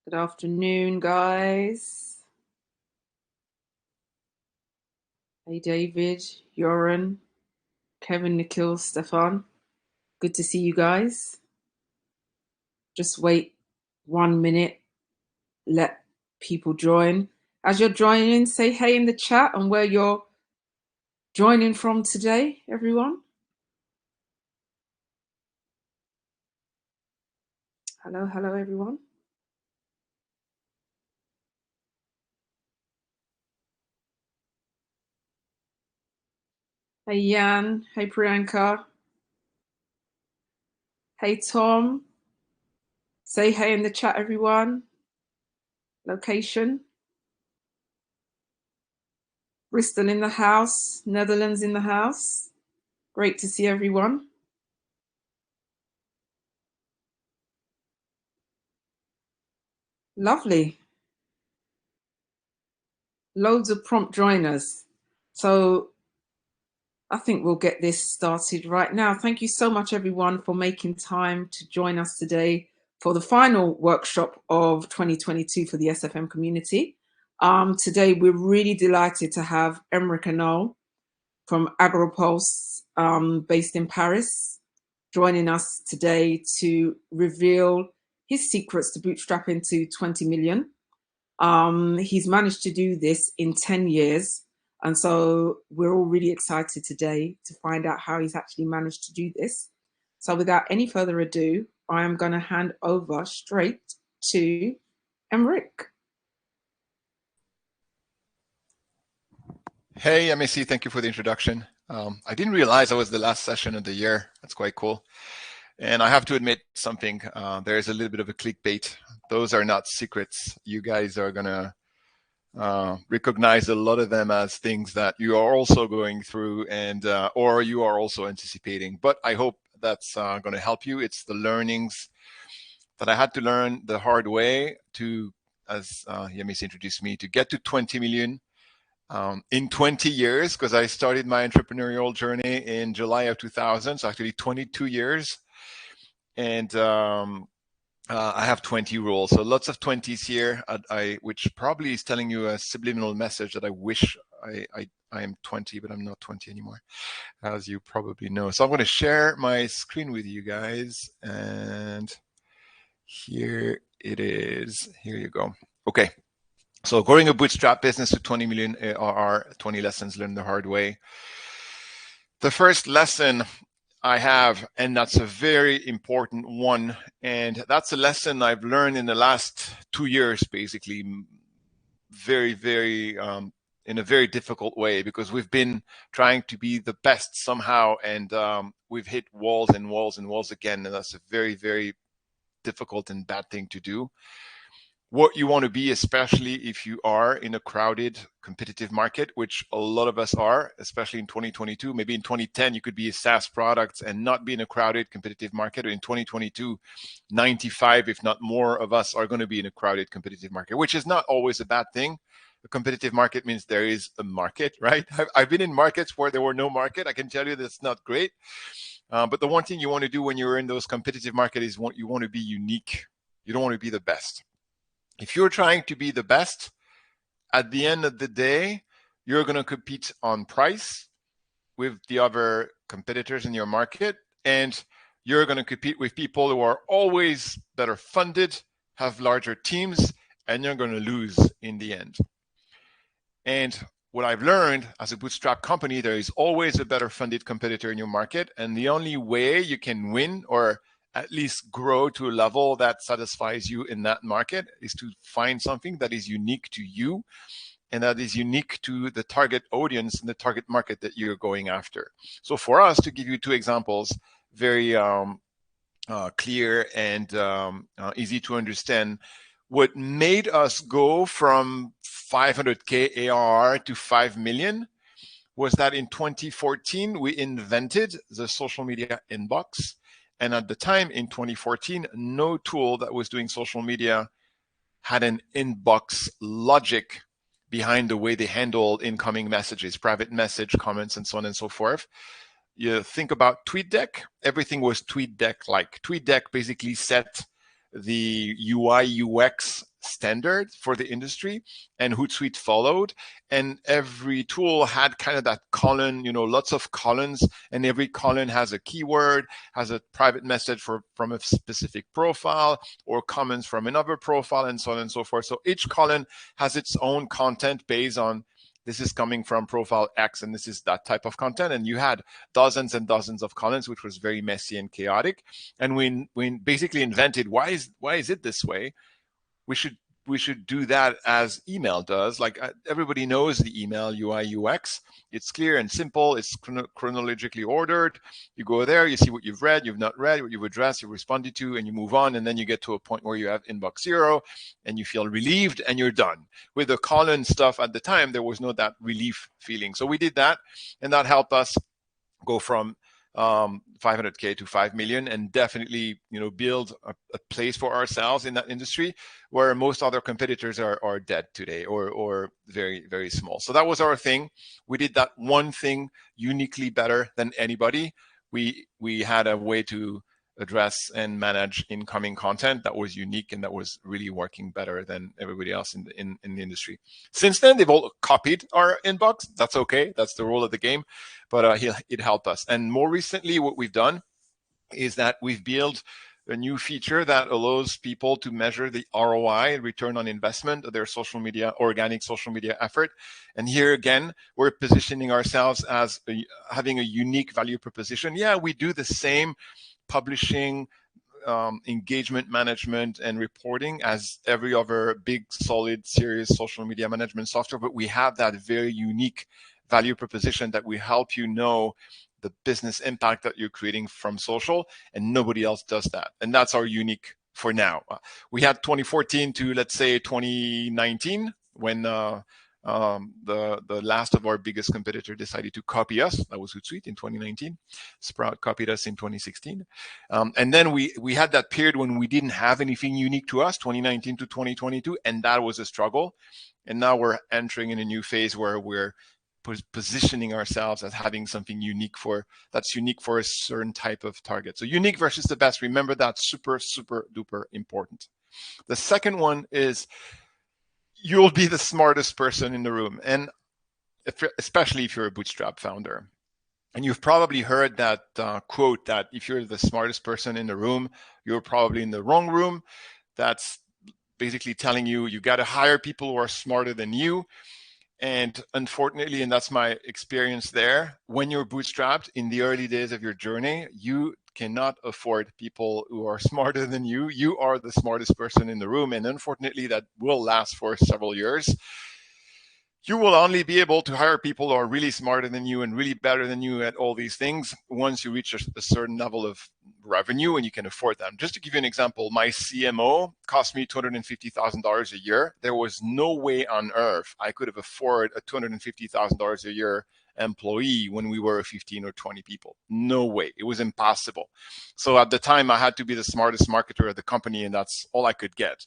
Good afternoon, guys. Hey, David, Joran, Kevin, Nikhil, Stefan. Good to see you guys. Just wait 1 minute, let people join. As you're joining, say hey in the chat and where you're joining from today, everyone. Hello, everyone. Hey, Jan. Hey, Priyanka. Hey, Tom. Say hey in the chat, everyone. Location. Bristol in the house. Netherlands in the house. Great to see everyone. Lovely. Loads of prompt joiners. So I think we'll get this started right now. Thank you so much, everyone, for making time to join us today for the final workshop of 2022 for the SFM community. Today, we're really delighted to have Emeric from Agorapulse, based in Paris, joining us today to reveal his secrets to bootstrapping to 20 million. He's managed to do this in 10 years. And so we're all really excited today to find out how he's actually managed to do this. So without any further ado, I am going to hand over straight to Emeric. Hey, MEC, thank you for the introduction. I didn't realize I was the last session of the year. That's quite cool. And I have to admit something. There's a little bit of a clickbait. Those are not secrets. You guys are going to recognize a lot of them as things that you are also going through and or you are also anticipating. But I hope that's going to help you. It's the learnings that I had to learn the hard way to, as Yamis introduced me, to get to 20 million. In 20 years, because I started my entrepreneurial journey in July of 2000, so actually 22 years. And I have 20 rules, so lots of 20s here, which probably is telling you a subliminal message that I wish I am 20, but I'm not 20 anymore, as you probably know. So I'm going to share my screen with you guys, and here it is. Here you go. Okay. So growing a bootstrap business to 20 million ARR, 20 lessons learned the hard way. The first lesson I have, and that's a very important one, and that's a lesson I've learned in the last 2 years, basically, very, very, in a very difficult way, because we've been trying to be the best somehow, and we've hit walls and walls and walls again, and that's a very, very difficult and bad thing to do. What you want to be, especially if you are in a crowded, competitive market, which a lot of us are, especially in 2022. Maybe in 2010, you could be a SaaS product and not be in a crowded, competitive market. Or in 2022, 95, if not more, of us are going to be in a crowded, competitive market, which is not always a bad thing. A competitive market means there is a market, right? I've been in markets where there were no market. I can tell you that's not great. But the one thing you want to do when you're in those competitive markets is you want to be unique. You don't want to be the best. If you're trying to be the best, at the end of the day, you're going to compete on price with the other competitors in your market, and you're going to compete with people who are always better funded, have larger teams, and you're going to lose in the end. And what I've learned as a bootstrap company, there is always a better funded competitor in your market, and the only way you can win or at least grow to a level that satisfies you in that market is to find something that is unique to you and that is unique to the target audience and the target market that you're going after. So for us, to give you two examples, very clear and easy to understand, what made us go from 500K ARR to 5 million was that in 2014, we invented the social media inbox. And at the time in 2014, no tool that was doing social media had an inbox logic behind the way they handled incoming messages, private message, comments, and so on and so forth. You think about TweetDeck, everything was TweetDeck-like. TweetDeck basically set the UI, UX standard for the industry, and Hootsuite followed. And every tool had kind of that column, lots of columns, and every column has a keyword, has a private message from a specific profile, or comments from another profile, and so on and so forth. So each column has its own content based on, this is coming from profile X, and this is that type of content. And you had dozens and dozens of columns, which was very messy and chaotic. And we basically invented, why is it this way? We should do that as email does. Like everybody knows the email UI UX. It's clear and simple. It's chronologically ordered. You go there, you see what you've read, you've not read, what you've addressed, you've responded to, and you move on. And then you get to a point where you have inbox 0 and you feel relieved and you're done. With the column stuff at the time, there was no that relief feeling. So we did that, and that helped us go from 500K to 5 million, and definitely build a place for ourselves in that industry where most other competitors are dead today, or very, very small. So that was our thing. We did that one thing uniquely better than anybody. We had a way to address and manage incoming content that was unique, and that was really working better than everybody else in the industry. Since then, they've all copied our inbox. That's okay. That's the rule of the game. But it helped us. And more recently, what we've done is that we've built a new feature that allows people to measure the ROI, return on investment, of their organic social media effort. And here again, we're positioning ourselves as having a unique value proposition. Yeah, we do the same publishing, engagement management, and reporting as every other big, solid, serious social media management software, but we have that very unique value proposition that we help you know the business impact that you're creating from social, and nobody else does that. And that's our unique for now. We had 2014 to, let's say, 2019, when the last of our biggest competitor decided to copy us. That was Hootsuite in 2019. Sprout copied us in 2016. And then we had that period when we didn't have anything unique to us, 2019 to 2022, and that was a struggle. And now we're entering in a new phase where we're positioning ourselves as having something that's unique for a certain type of target. So unique versus the best. Remember, that's super, super duper important. The second one is, you'll be the smartest person in the room, and especially if you're a bootstrap founder. And you've probably heard that quote that if you're the smartest person in the room, you're probably in the wrong room. That's basically telling you got to hire people who are smarter than you. And unfortunately, and that's my experience there, when you're bootstrapped in the early days of your journey, you cannot afford people who are smarter than you. You are the smartest person in the room. And unfortunately, that will last for several years. You will only be able to hire people who are really smarter than you and really better than you at all these things once you reach a certain level of revenue and you can afford them. Just to give you an example, my CMO cost me $250,000 a year. There was no way on earth I could have afforded a $250,000 a year employee when we were 15 or 20 people. No way. It was impossible. So at the time, I had to be the smartest marketer at the company, and that's all I could get.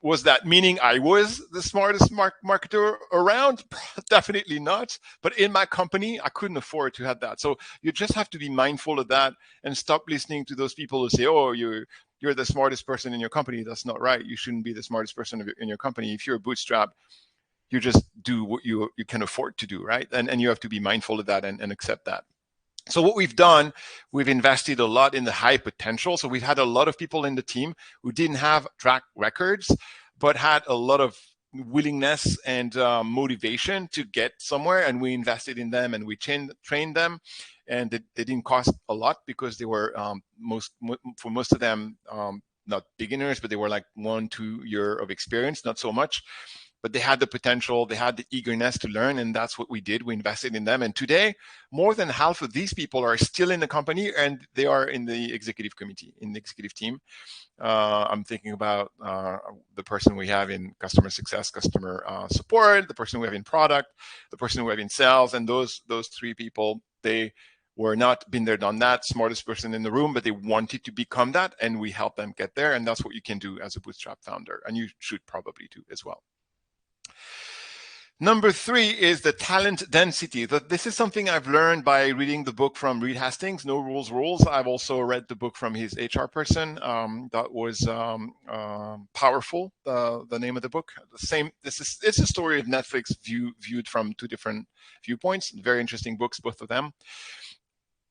Was that meaning I was the smartest marketer around? Definitely not. But in my company, I couldn't afford to have that. So you just have to be mindful of that and stop listening to those people who say, oh, you're the smartest person in your company. That's not right. You shouldn't be the smartest person in your company. If you're a bootstrap, you just do what you can afford to do, right? And you have to be mindful of that and accept that. So what we've done, we've invested a lot in the high potential. So we've had a lot of people in the team who didn't have track records, but had a lot of willingness and motivation to get somewhere. And we invested in them and we trained them. And they didn't cost a lot because they were for most of them, not beginners, but they were like 1-2 years of experience, not so much. But they had the potential, they had the eagerness to learn, and that's what we did. We invested in them. And today, more than half of these people are still in the company, and they are in the executive committee, in the executive team. I'm thinking about the person we have in customer success, customer support, the person we have in product, the person we have in sales, and those 3 people, they were not been there, done that, smartest person in the room, but they wanted to become that, and we helped them get there. And that's what you can do as a bootstrap founder, and you should probably do as well. Number 3 is the talent density. This is something I've learned by reading the book from Reed Hastings, No Rules Rules. I've also read the book from his HR person. That was powerful. The name of the book. It's a story of Netflix viewed from 2 different viewpoints. Very interesting books, both of them.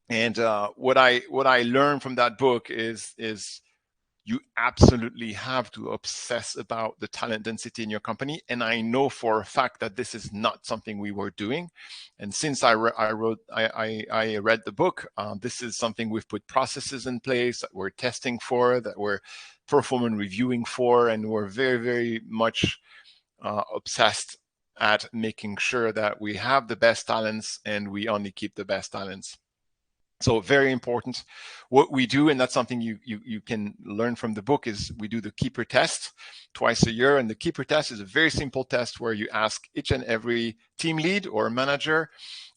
And what I learned from that book is you absolutely have to obsess about the talent density in your company. And I know for a fact that this is not something we were doing. And since I read the book, this is something we've put processes in place that we're testing for, that we're performance reviewing for, and we're very, very much obsessed at making sure that we have the best talents and we only keep the best talents. So very important. What we do, and that's something you can learn from the book, is we do the keeper test twice a year. And the keeper test is a very simple test where you ask each and every team lead or manager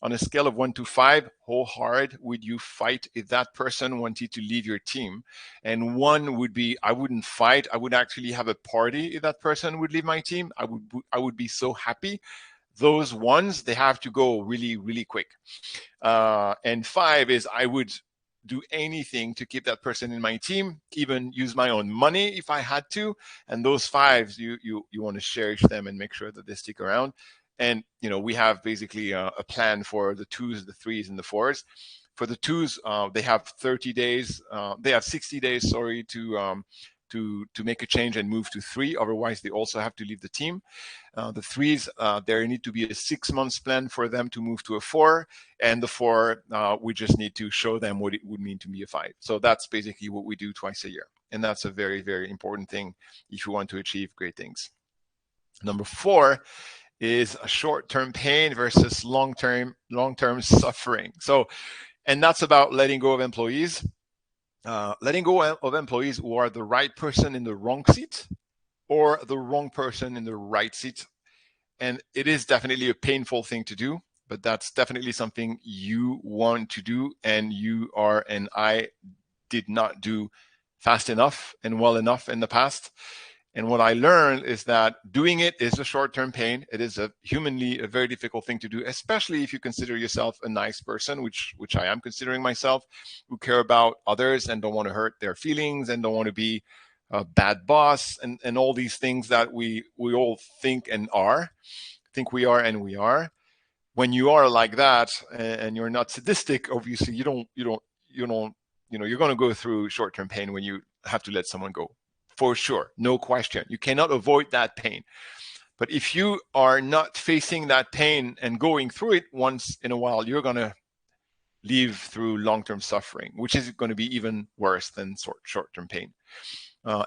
on a scale of 1 to 5, how hard would you fight if that person wanted to leave your team? And 1 would be, I wouldn't fight. I would actually have a party if that person would leave my team. I would be so happy. Those ones, they have to go really, really quick. And 5 is I would do anything to keep that person in my team, even use my own money if I had to. And those 5s, you want to cherish them and make sure that they stick around. And we have basically a plan for the 2s, the 3s, and the 4s. For the 2s, they have 30 days. They have 60 days, sorry, to make a change and move to 3. Otherwise, they also have to leave the team. The 3s, there need to be a 6 months plan for them to move to a 4. And the 4, we just need to show them what it would mean to be a 5. So that's basically what we do twice a year. And that's a very, very important thing if you want to achieve great things. Number 4 is a short-term pain versus long-term suffering. So, and that's about letting go of employees. Letting go of employees who are the right person in the wrong seat or the wrong person in the right seat. And it is definitely a painful thing to do, but that's definitely something you want to do, and you are, and I did not do fast enough and well enough in the past. And what I learned is that doing it is a short-term pain. It is humanly a very difficult thing to do, especially if you consider yourself a nice person, which I am considering myself, who care about others and don't want to hurt their feelings and don't want to be a bad boss and all these things that we all think we are and we are. When you are like that and you're not sadistic, obviously you're going to go through short-term pain when you have to let someone go. For sure, no question. You cannot avoid that pain. But if you are not facing that pain and going through it once in a while, you're going to live through long-term suffering, which is going to be even worse than short-term pain.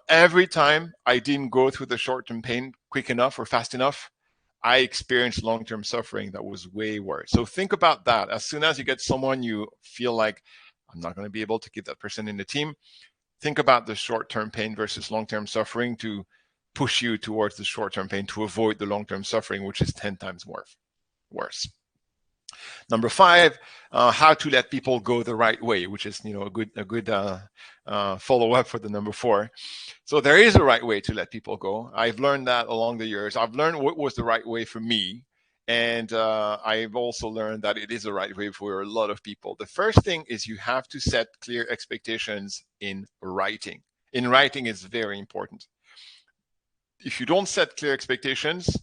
Every time I didn't go through the short-term pain quick enough or fast enough, I experienced long-term suffering that was way worse. So think about that. As soon as you get someone you feel like, I'm not going to be able to keep that person in the team, think about the short-term pain versus long-term suffering to push you towards the short-term pain to avoid the long-term suffering, which is 10 times worse. Number 5, how to let people go the right way, which is a good follow-up for the number 4. So there is a right way to let people go. I've learned that along the years. I've learned what was the right way for me. And I've also learned that it is the right way for a lot of people. The first thing is you have to set clear expectations in writing. In writing is very important. If you don't set clear expectations,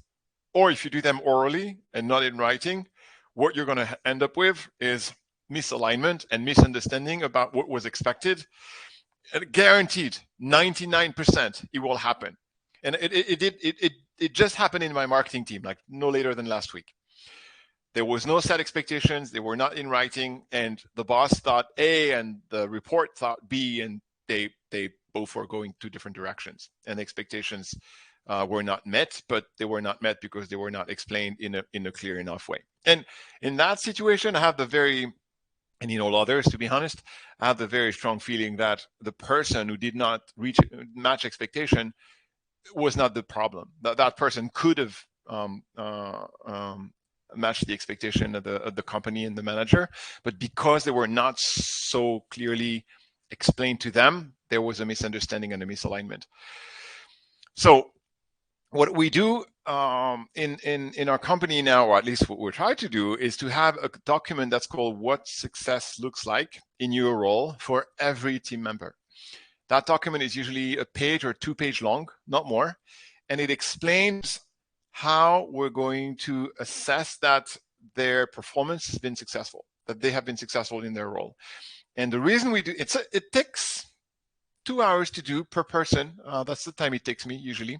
or if you do them orally and not in writing, what you're going to end up with is misalignment and misunderstanding about what was expected. And guaranteed, 99% it will happen. And it just happened in my marketing team, like no later than last week. There was no set expectations. They were not in writing. And the boss thought A and the report thought B, and they both were going 2 different directions. And the expectations were not met, but they were not met because they were not explained in a clear enough way. And in that situation, I have and in all others, to be honest, I have the very strong feeling that the person who did not match expectation was not the problem. That person could have matched the expectation of the company and the manager, but because they were not so clearly explained to them, there was a misunderstanding and a misalignment. So what we do in our company now, or at least what we're trying to do, is to have a document that's called what success looks like in your role for every team member. That document is usually a page or 2-page long, not more, and it explains how we're going to assess that their performance has been successful, that they have been successful in their role. And the reason we do it takes 2 hours to do per person. That's the time it takes me usually.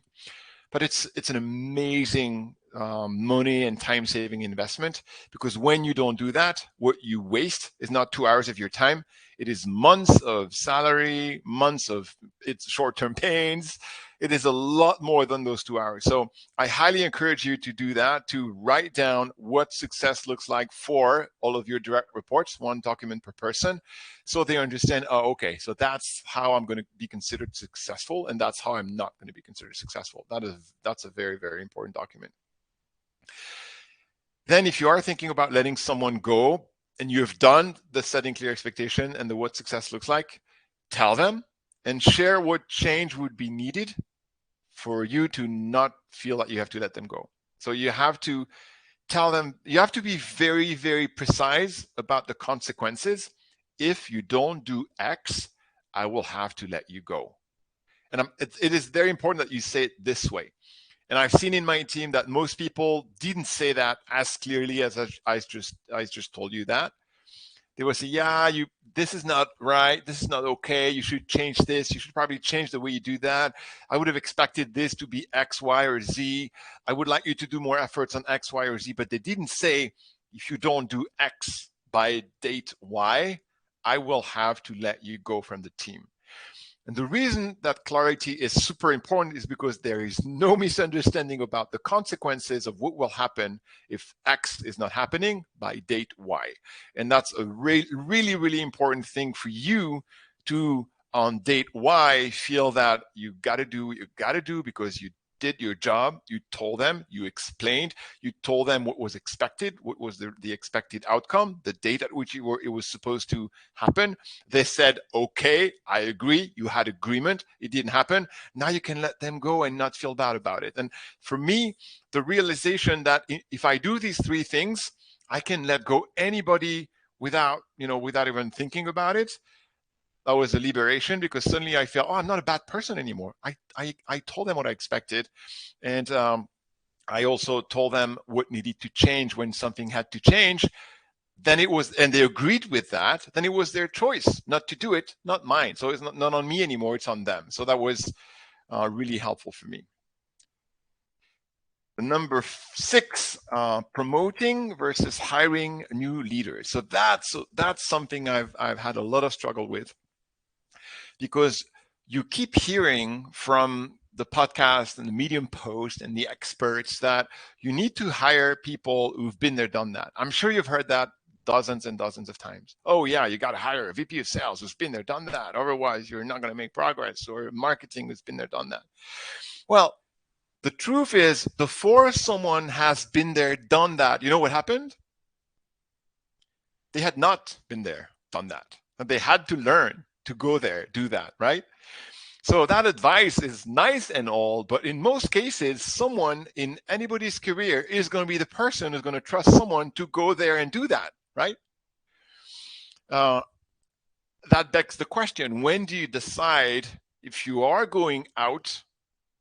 But it's an amazing money and time-saving investment, because when you don't do that, what you waste is not 2 hours of your time. It is months of salary, months of its short-term pains. It is a lot more than those 2 hours. So I highly encourage you to do that, to write down what success looks like for all of your direct reports, 1 document per person, so they understand, oh, okay, so that's how I'm going to be considered successful, and that's how I'm not going to be considered successful. That's a very, very important document. Then if you are thinking about letting someone go, and you have done the setting clear expectation and the what success looks like, tell them and share what change would be needed for you to not feel that you have to let them go. So you have to tell them, you have to be very, very precise about the consequences. If you don't do X, I will have to let you go. And it is very important that you say it this way. And I've seen in my team that most people didn't say that as clearly as I just told you that. They will say, yeah, this is not right. This is not okay. You should change this. You should probably change the way you do that. I would have expected this to be X, Y, or Z. I would like you to do more efforts on X, Y, or Z. But they didn't say, if you don't do X by date Y, I will have to let you go from the team. And the reason that clarity is super important is because there is no misunderstanding about the consequences of what will happen if X is not happening by date Y. And that's a really, really important thing for you to, on date Y, feel that you got to do what you got to do because you did your job. You told them, you explained, you told them what was expected, what was the expected outcome, the date at which it was supposed to happen. They said, okay, I agree. You had agreement. It didn't happen. Now you can let them go and not feel bad about it. And for me, the realization that if I do these 3 things, I can let go anybody without even thinking about it. That was a liberation, because suddenly I felt, oh, I'm not a bad person anymore. I told them what I expected. And I also told them what needed to change when something had to change. Then it was, and they agreed with that, then it was their choice not to do it, not mine. So it's not on me anymore, it's on them. So that was really helpful for me. Number 6, promoting versus hiring new leaders. So that's something I've had a lot of struggle with, because you keep hearing from the podcast and the Medium post and the experts that you need to hire people who've been there, done that. I'm sure you've heard that dozens and dozens of times. Oh yeah, you got to hire a VP of sales who's been there, done that. Otherwise, you're not going to make progress. Or marketing who's been there, done that. Well, the truth is, before someone has been there, done that, you know what happened? They had not been there, done that. And they had to learn to go there, do that, right? So that advice is nice and all, but in most cases, someone in anybody's career is going to be the person who's going to trust someone to go there and do that, right? That begs the question, when do you decide if you are going out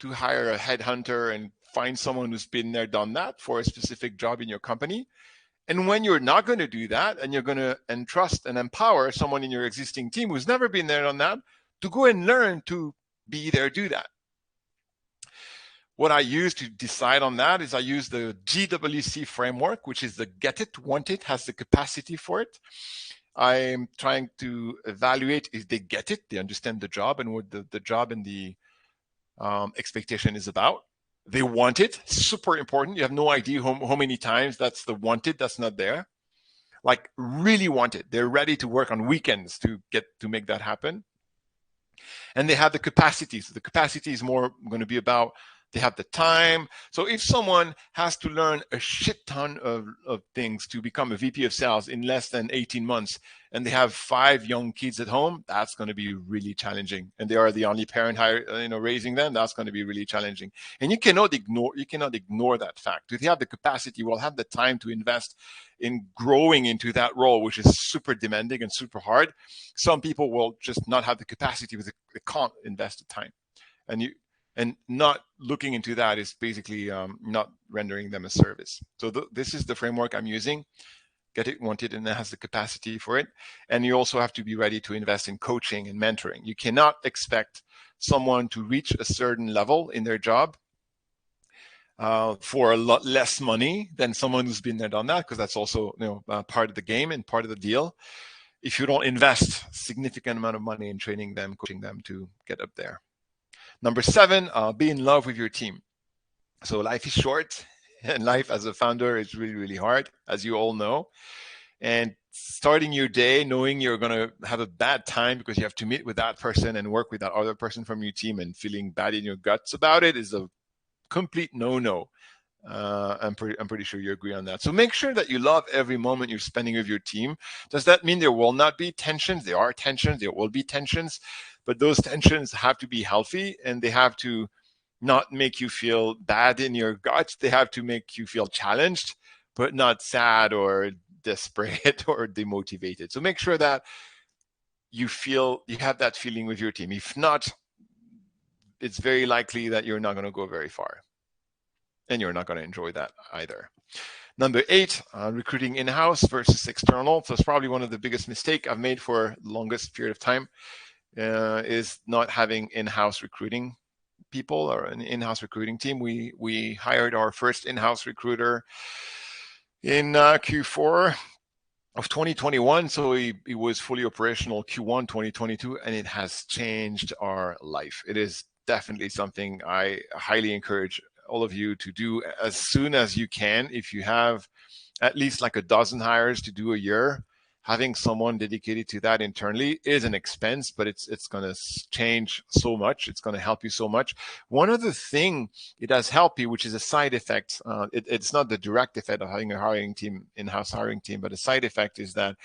to hire a headhunter and find someone who's been there, done that for a specific job in your company? And when you're not going to do that, and you're going to entrust and empower someone in your existing team who's never been there on that to go and learn to be there, do that. What I use to decide on that is I use the GWC framework, which is the get it, want it, has the capacity for it. I'm trying to evaluate if they get it, they understand the job and what the job and the expectation is about. They want it, super important. You have no idea how many times that's the wanted that's not there. Like really want it. They're ready to work on weekends to make that happen. And they have the capacity. So the capacity is more going to be about They have the time. So if someone has to learn a shit ton of things to become a VP of sales in less than 18 months, and they have 5 young kids at home, that's going to be really challenging. And they are the only parent raising them. That's going to be really challenging. And you cannot ignore that fact. If you have the capacity, you will have the time to invest in growing into that role, which is super demanding and super hard. Some people will just not have the capacity because they can't invest the time. And not looking into that is basically not rendering them a service. So this is the framework I'm using. Get it, want it, and it has the capacity for it. And you also have to be ready to invest in coaching and mentoring. You cannot expect someone to reach a certain level in their job for a lot less money than someone who's been there, done that, because that's also part of the game and part of the deal. If you don't invest significant amount of money in training them, coaching them to get up there. Number 7, be in love with your team. So life is short, and life as a founder is really, really hard, as you all know. And starting your day knowing you're going to have a bad time because you have to meet with that person and work with that other person from your team and feeling bad in your guts about it is a complete no-no. I'm pretty sure you agree on that. So make sure that you love every moment you're spending with your team. Does that mean there will not be tensions? There are tensions. There will be tensions. But those tensions have to be healthy, and they have to not make you feel bad in your guts. They have to make you feel challenged, but not sad or desperate or demotivated. So make sure that you have that feeling with your team. If not, it's very likely that you're not going to go very far, and you're not going to enjoy that either. Number 8, recruiting in-house versus external. So it's probably one of the biggest mistakes I've made for the longest period of time. Is not having in-house recruiting people or an in-house recruiting team. We hired our first in-house recruiter in Q4 of 2021, so he was fully operational Q1 2022, and it has changed our life. It is definitely something I highly encourage all of you to do as soon as you can. If you have at least like a dozen hires to do a year, having someone dedicated to that internally is an expense, but it's going to change so much. It's going to help you so much. One other thing it has helped you, which is a side effect, it's not the direct effect of having a hiring team, in-house hiring team, but a side effect is that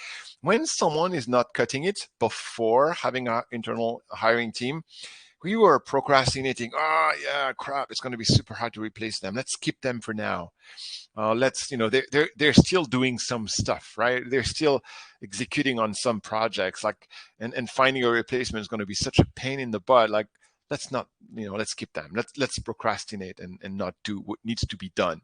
when someone is not cutting it before having an internal hiring team, we were procrastinating. Yeah, crap, it's going to be super hard to replace them. Let's keep them for now. They're still doing some stuff, right? They're still executing on some projects, and finding a replacement is going to be such a pain in the butt. Like, let's keep them. Let's procrastinate and not do what needs to be done.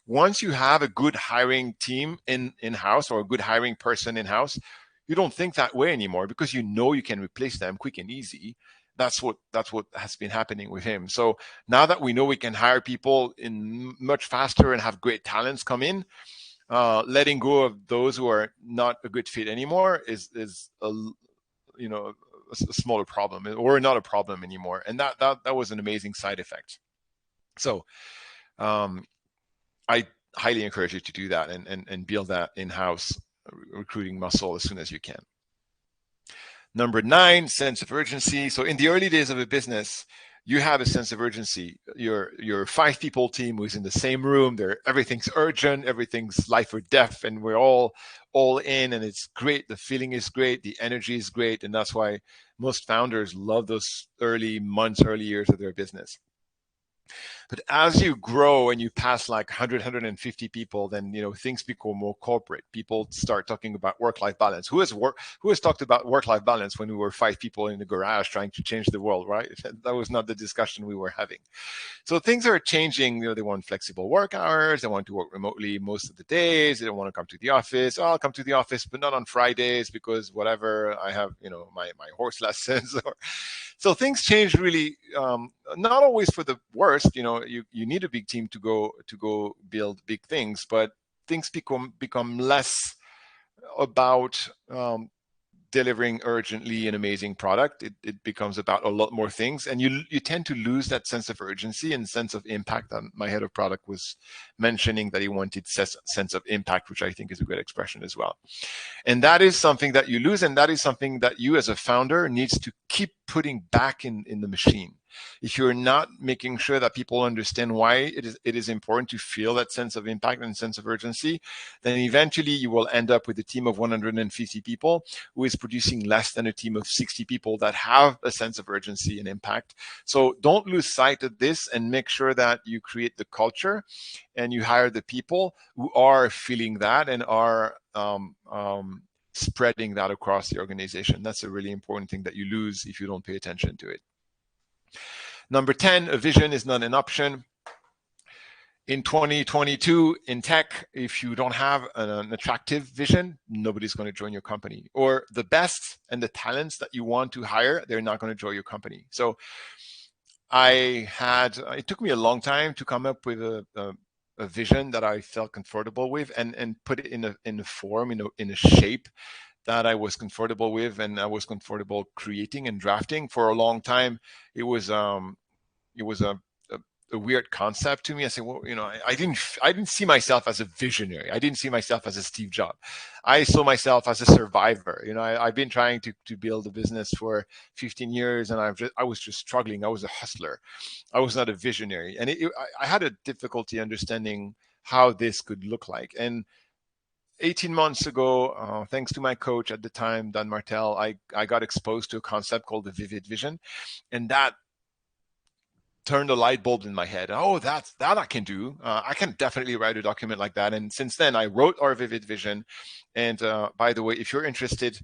Once you have a good hiring team in-house or a good hiring person in-house, you don't think that way anymore because you know you can replace them quick and easy. That's what has been happening with him. So now that we know we can hire people in much faster and have great talents come in, letting go of those who are not a good fit anymore is a smaller problem, or not a problem anymore. And that was an amazing side effect. So I highly encourage you to do that and build that in-house recruiting muscle as soon as you can. Number 9, sense of urgency. So in the early days of a business, you have a sense of urgency. Your 5-people team who's in the same room. Everything's urgent, everything's life or death, and we're all in, and it's great. The feeling is great, the energy is great, and that's why most founders love those early years of their business. But as you grow and you pass like 100, 150 people, then things become more corporate. People start talking about work-life balance. Who has talked about work-life balance when we were 5 people in the garage trying to change the world, right? That was not the discussion we were having. So things are changing. They want flexible work hours. They want to work remotely most of the days. They don't want to come to the office. I'll come to the office, but not on Fridays because whatever, I have my horse lessons. So things change really, not always for the worst. You need a big team to go build big things, but things become less about delivering urgently an amazing product. It becomes about a lot more things, and you tend to lose that sense of urgency and sense of impact. My head of product was mentioning that he wanted sense of impact, which I think is a good expression as well. And that is something that you lose, and that is something that you as a founder needs to keep putting back in the machine. If you're not making sure that people understand why it is important to feel that sense of impact and sense of urgency, then eventually you will end up with a team of 150 people who is producing less than a team of 60 people that have a sense of urgency and impact. So don't lose sight of this, and make sure that you create the culture and you hire the people who are feeling that and are spreading that across the organization. That's a really important thing that you lose if you don't pay attention to it. Number 10, a vision is not an option. In 2022 in tech, if you don't have an attractive vision, nobody's going to join your company. Or the best and the talents that you want to hire, they're not going to join your company. So it took me a long time to come up with a vision that I felt comfortable with, and put it in a form, in a shape that I was comfortable with, and I was comfortable creating and drafting. For a long time, it was a weird concept to me. I said, well, I didn't see myself as a visionary. I didn't see myself as a Steve Jobs. I saw myself as a survivor. I've been trying to build a business for 15 years, and I was just struggling. I was a hustler. I was not a visionary, and I had a difficulty understanding how this could look like. And 18 months ago, thanks to my coach at the time, Dan Martel, I got exposed to a concept called the vivid vision, and that turned a light bulb in my head. Oh, that I can do. I can definitely write a document like that. And since then, I wrote our vivid vision. And by the way, if you're interested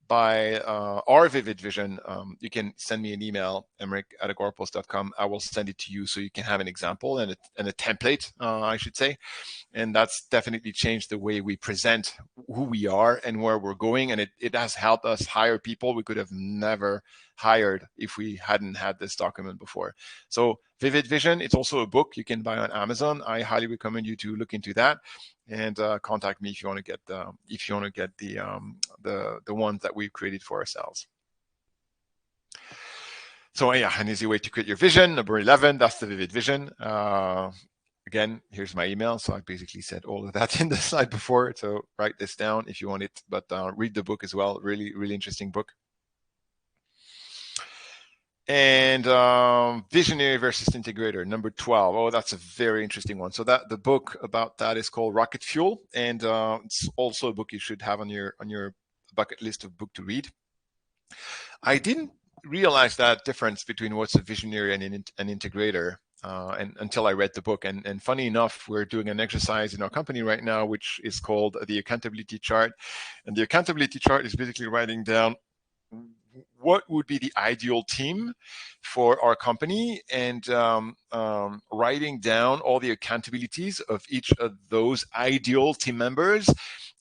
by our vivid vision, you can send me an email, Emeric@agorapulse.com. I will send it to you so you can have an example and a template, I should say. And that's definitely changed the way we present who we are and where we're going. And it has helped us hire people we could have never hired if we hadn't had this document before. So Vivid Vision, it's also a book you can buy on Amazon. I highly recommend you to look into that, and contact me if you want to get the ones that we've created for ourselves. So yeah, an easy way to create your vision. Number 11, that's the Vivid Vision. Again, here's my email. So I basically said all of that in the slide before. So write this down if you want it, but read the book as well. Really, really interesting book. And visionary versus integrator, number 12. Oh, that's a very interesting one. So the book about that is called Rocket Fuel, and it's also a book you should have on your bucket list of book to read. I didn't realize that difference between what's a visionary and an integrator and until I read the book. And funny enough, we're doing an exercise in our company right now, which is called the accountability chart. And the accountability chart is basically writing down what would be the ideal team for our company, and writing down all the accountabilities of each of those ideal team members,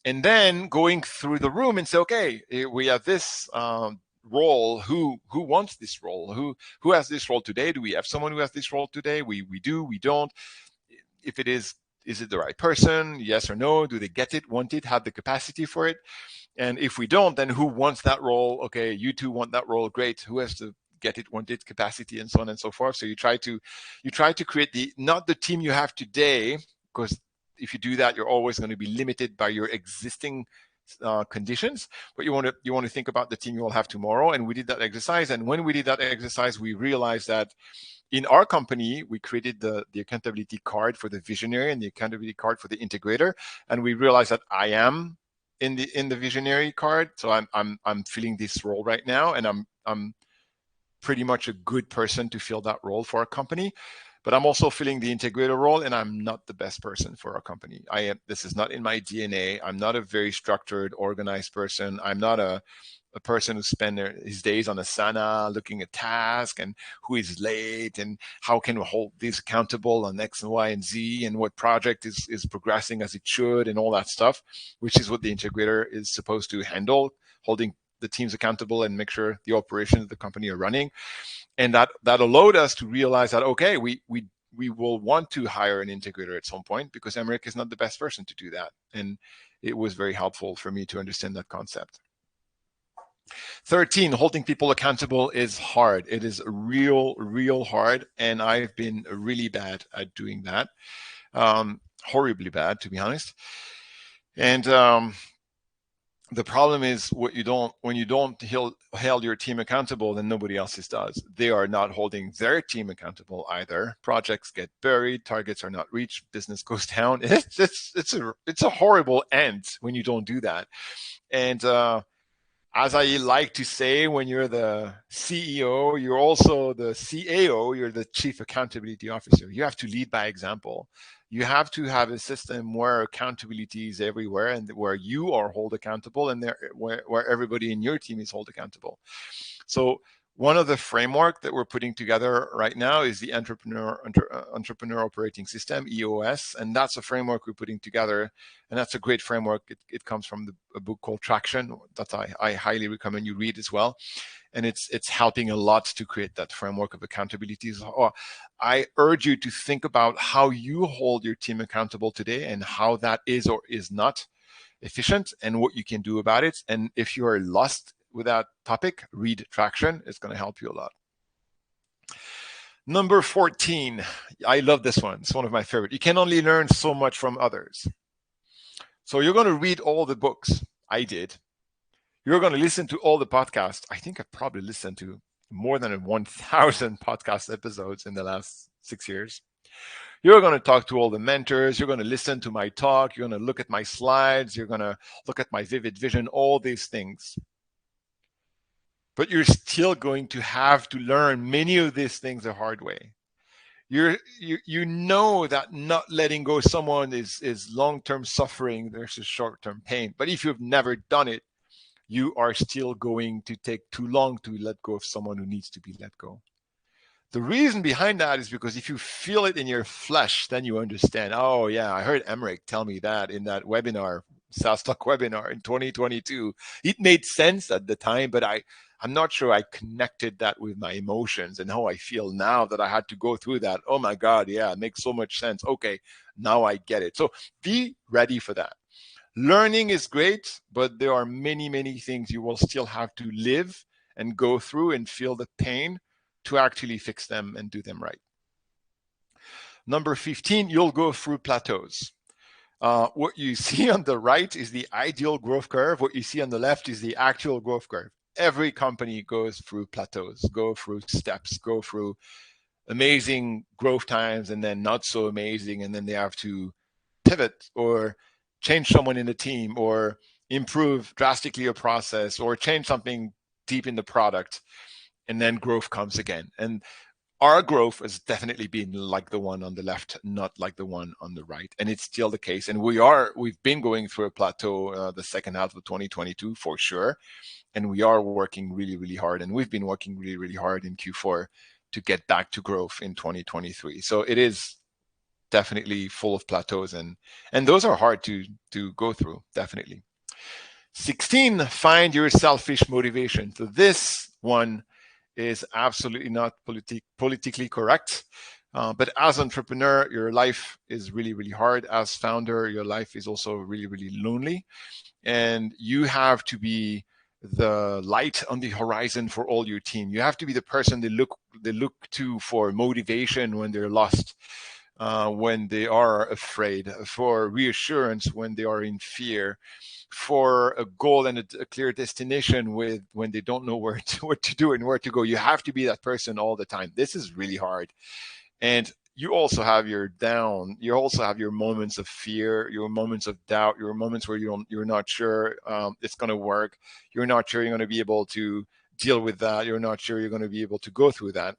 and then going through the room and say, okay, we have this role. Who wants this role? Who has this role today? Do we have someone who has this role today? We do, we don't. If it is it the right person? Yes or no? Do they get it, want it, have the capacity for it? And if we don't, then who wants that role? Okay, you two want that role. Great. Who has to get it, want it, capacity, and so on and so forth. So you try to create not the team you have today, because if you do that, you're always going to be limited by your existing conditions. But you want to think about the team you will have tomorrow. And we did that exercise. And when we did that exercise, we realized that in our company, we created the accountability card for the visionary and the accountability card for the integrator. And we realized that I am in the visionary card, so I'm filling this role right now, and I'm pretty much a good person to fill that role for our company. But I'm also filling the integrator role, and I'm not the best person for our company. This is not in my DNA. I'm not a very structured, organized person. I'm not a person who spends his days on Asana looking at tasks and who is late and how can we hold this accountable on X and Y and Z and what project is progressing as it should and all that stuff, which is what the integrator is supposed to handle, holding the teams accountable and make sure the operations of the company are running. And that allowed us to realize that, okay, we will want to hire an integrator at some point because Emeric is not the best person to do that. And it was very helpful for me to understand that concept. 13, holding people accountable is hard. It is real hard. And I've been really bad at doing that. Horribly bad, to be honest. And the problem is when you don't hold your team accountable, then nobody else's does. They are not holding their team accountable either. Projects get buried, targets are not reached, business goes down. It's a horrible end when you don't do that. And as I like to say, when you're the CEO, you're also the CAO, you're the Chief Accountability Officer. You have to lead by example. You have to have a system where accountability is everywhere and where you are held accountable and where everybody in your team is held accountable. So one of the framework that we're putting together right now is the Entrepreneur Operating System, EOS, and that's a framework we're putting together, and that's a great framework. It comes from a book called Traction that I highly recommend you read as well, and it's helping a lot to create that framework of accountability. So I urge you to think about how you hold your team accountable today and how that is or is not efficient and what you can do about it. And if you are lost with that topic, read Traction. It's going to help you a lot. Number 14. I love this one. It's one of my favorite. You can only learn so much from others. So you're going to read all the books. I did. You're going to listen to all the podcasts. I think I've probably listened to more than 1,000 podcast episodes in the last 6 years. You're going to talk to all the mentors. You're going to listen to my talk. You're going to look at my slides. You're going to look at my vivid vision, all these things. But you're still going to have to learn many of these things the hard way. You know that not letting go of someone is long-term suffering versus short-term pain. But if you've never done it, you are still going to take too long to let go of someone who needs to be let go. The reason behind that is because if you feel it in your flesh, then you understand, oh yeah, I heard Emeric tell me that in that webinar, SaaStock webinar in 2022. It made sense at the time, but I'm not sure I connected that with my emotions and how I feel now that I had to go through that. Oh my God, yeah, it makes so much sense. Okay, now I get it. So be ready for that. Learning is great, but there are many, many things you will still have to live and go through and feel the pain to actually fix them and do them right. Number 15, you'll go through plateaus. What you see on the right is the ideal growth curve. What you see on the left is the actual growth curve. Every company goes through plateaus, go through steps, go through amazing growth times and then not so amazing, and then they have to pivot or change someone in the team or improve drastically a process or change something deep in the product, and then growth comes again. And our growth has definitely been like the one on the left, not like the one on the right. And it's still the case. And we've been going through a plateau the second half of 2022 for sure. And we are working really, really hard. And we've been working really, really hard in Q4 to get back to growth in 2023. So it is definitely full of plateaus, and those are hard to go through, definitely. 16, find your selfish motivation. So this one is absolutely not politically correct. But as an entrepreneur, your life is really, really hard. As founder, your life is also really, really lonely. And you have to be the light on the horizon for all your team. You have to be the person they look to for motivation when they're lost, when they are afraid, for reassurance when they are in fear, for a goal and a clear destination when they don't know what to do and where to go. You have to be that person all the time. This is really hard. And you also have your down. You also have your moments of fear, your moments of doubt, your moments where you're not sure it's going to work. You're not sure you're going to be able to deal with that. You're not sure you're going to be able to go through that.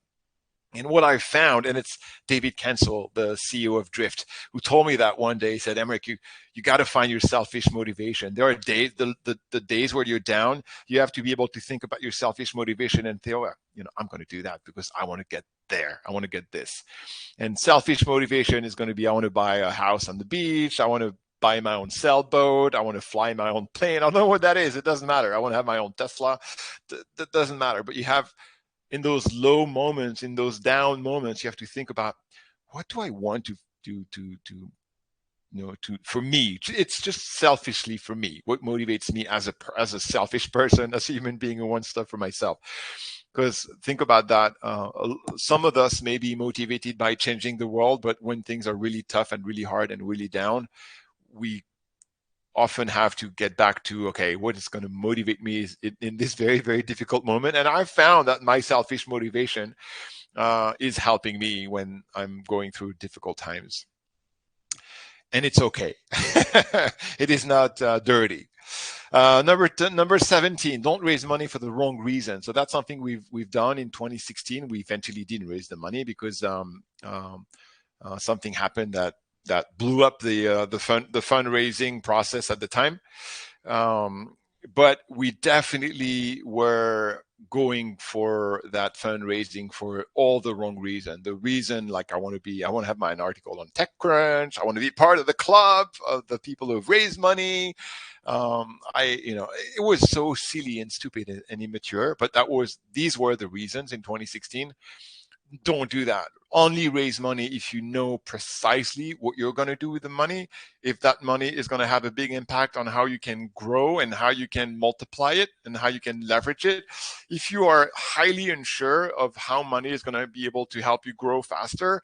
And what I found, and it's David Cancel, the CEO of Drift, who told me that one day. He said, Emeric, you got to find your selfish motivation. There are days, the days where you're down, you have to be able to think about your selfish motivation and think, oh, I'm going to do that because I want to get there. I want to get this. And selfish motivation is going to be, I want to buy a house on the beach. I want to buy my own sailboat. I want to fly my own plane. I don't know what that is. It doesn't matter. I want to have my own Tesla. That doesn't matter. But you have, in those low moments, in those down moments, you have to think about, what do I want to do for me? It's just selfishly for me. What motivates me as a selfish person, as a human being who wants stuff for myself? Because think about that. Some of us may be motivated by changing the world, but when things are really tough and really hard and really down, we often have to get back to, okay, what is going to motivate me in this very, very difficult moment. And I've found that my selfish motivation is helping me when I'm going through difficult times. And it's okay. It is not dirty. Number 17, don't raise money for the wrong reason. So that's something we've done in 2016. We eventually didn't raise the money because something happened that blew up the fundraising process at the time. But we definitely were going for that fundraising for all the wrong reason. The reason, like, I want to have my article on TechCrunch. I want to be part of the club of the people who have raised money. It was so silly and stupid and immature, but these were the reasons in 2016. Don't do that. Only raise money if you know precisely what you're going to do with the money. If that money is going to have a big impact on how you can grow and how you can multiply it and how you can leverage it. If you are highly unsure of how money is going to be able to help you grow faster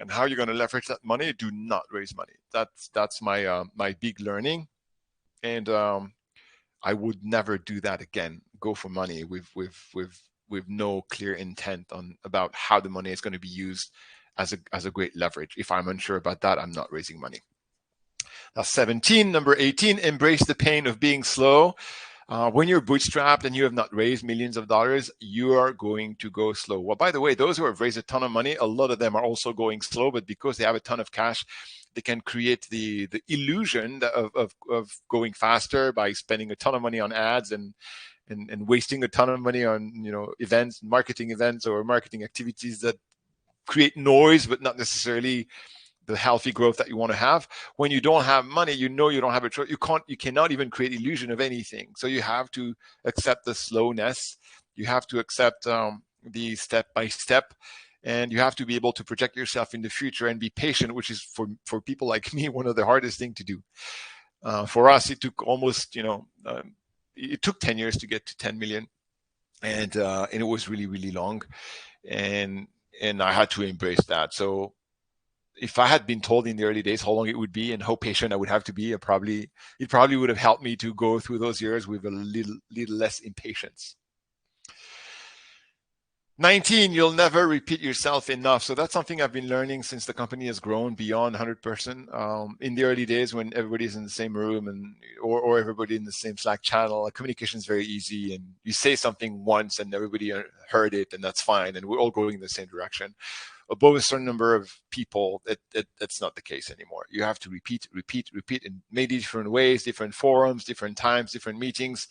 and how you're going to leverage that money, do not raise money. That's my my big learning. And I would never do that again. Go for money with no clear intent about how the money is going to be used as a great leverage. If I'm unsure about that, I'm not raising money. That's 17. Number 18, embrace the pain of being slow. When you're bootstrapped and you have not raised millions of dollars, you are going to go slow. Well, by the way, those who have raised a ton of money, a lot of them are also going slow, but because they have a ton of cash, they can create the illusion of going faster by spending a ton of money on ads and wasting a ton of money on events, marketing events, or marketing activities that create noise, but not necessarily the healthy growth that you want to have. When you don't have money, you don't have a choice. You cannot even create illusion of anything. So you have to accept the slowness. You have to accept the step by step, and you have to be able to project yourself in the future and be patient, which is for people like me one of the hardest thing to do. For us, it took almost it took 10 years to get to 10 million, and it was really, really long, and I had to embrace that. So if I had been told in the early days how long it would be and how patient I would have to be, it probably would have helped me to go through those years with a little less impatience. 19, you'll never repeat yourself enough. So that's something I've been learning since the company has grown beyond 100%. In the early days when everybody's in the same room or everybody in the same Slack channel, communication is very easy, and you say something once and everybody heard it, and that's fine, and we're all going in the same direction. Above a certain number of people, that's not the case anymore. You have to repeat in many different ways, different forums, different times, different meetings.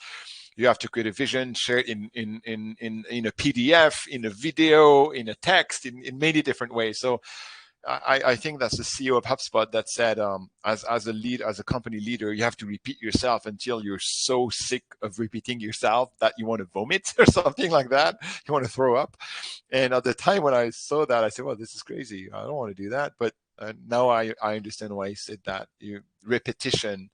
You have to create a vision, share it in a PDF, in a video, in a text, in many different ways. So I think that's the CEO of HubSpot that said, as a company leader, you have to repeat yourself until you're so sick of repeating yourself that you want to vomit or something like that. You want to throw up. And at the time when I saw that, I said, well, this is crazy. I don't want to do that. But now I understand why he said that. Repetition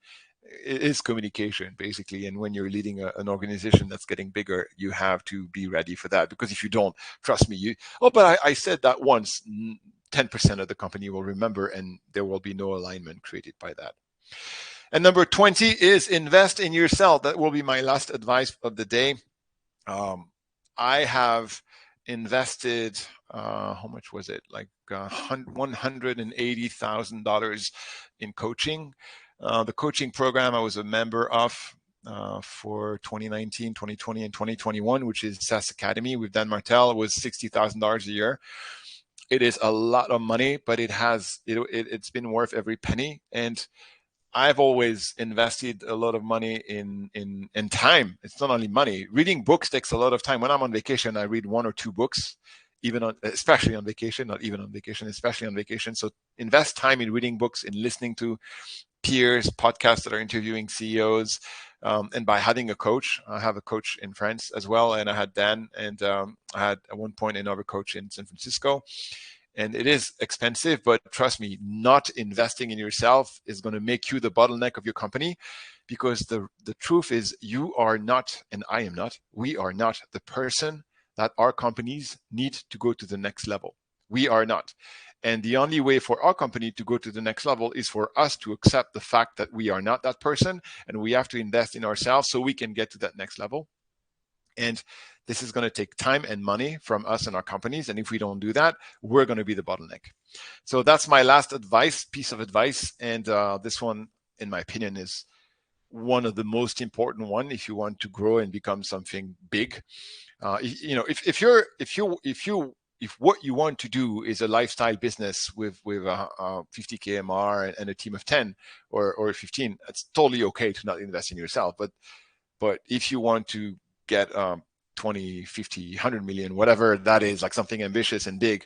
is communication, basically. And when you're leading an organization that's getting bigger, you have to be ready for that. Because if you don't, trust me, but I said that once, 10% of the company will remember, and there will be no alignment created by that. And number 20 is invest in yourself. That will be my last advice of the day. I have invested, how much was it? Like $180,000 in coaching. The coaching program I was a member of for 2019, 2020, and 2021, which is SaaS Academy with Dan Martel, was $60,000 a year. It is a lot of money, but it's been worth every penny. And I've always invested a lot of money in time. It's not only money. Reading books takes a lot of time. When I'm on vacation, I read 1 or 2 books, especially on vacation, not even on vacation, especially on vacation. So invest time in reading books, in listening to peers, podcasts that are interviewing CEOs, and by having a coach. I have a coach in France as well, and I had Dan, and I had at one point another coach in San Francisco. And it is expensive, but trust me, not investing in yourself is going to make you the bottleneck of your company, because the truth is you are not, and I am not, we are not the person that our companies need to go to the next level. We are not. And the only way for our company to go to the next level is for us to accept the fact that we are not that person, and we have to invest in ourselves so we can get to that next level. And this is going to take time and money from us and our companies. And if we don't do that, we're going to be the bottleneck. So that's my last piece of advice. And this one, in my opinion, is one of the most important one if you want to grow and become something big. If what you want to do is a lifestyle business with a 50K MR and a team of 10 or 15, it's totally okay to not invest in yourself. But if you want to get 20, 50, 100 million, whatever that is, like something ambitious and big,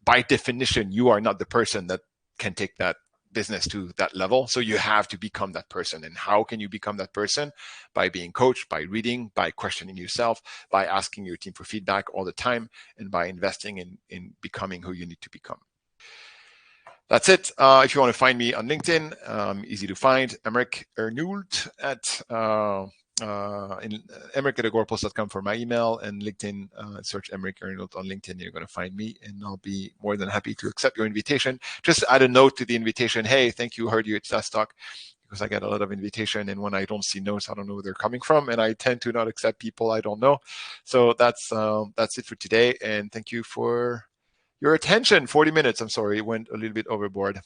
by definition, you are not the person that can take that business to that level. So you have to become that person. And how can you become that person? By being coached, by reading, by questioning yourself, by asking your team for feedback all the time, and by investing in becoming who you need to become. That's it. If you want to find me on LinkedIn, easy to find, Emeric Ernoult at Emeric at Agorapulse.com for my email, and LinkedIn, search Emeric Ernoult on LinkedIn. You're going to find me, and I'll be more than happy to accept your invitation. Just add a note to the invitation. Hey, thank you, heard you at SaaStock, because I get a lot of invitation, and when I don't see notes, I don't know where they're coming from, and I tend to not accept people I don't know. So that's it for today, and thank you for your attention. 40 minutes. I'm sorry, it went a little bit overboard.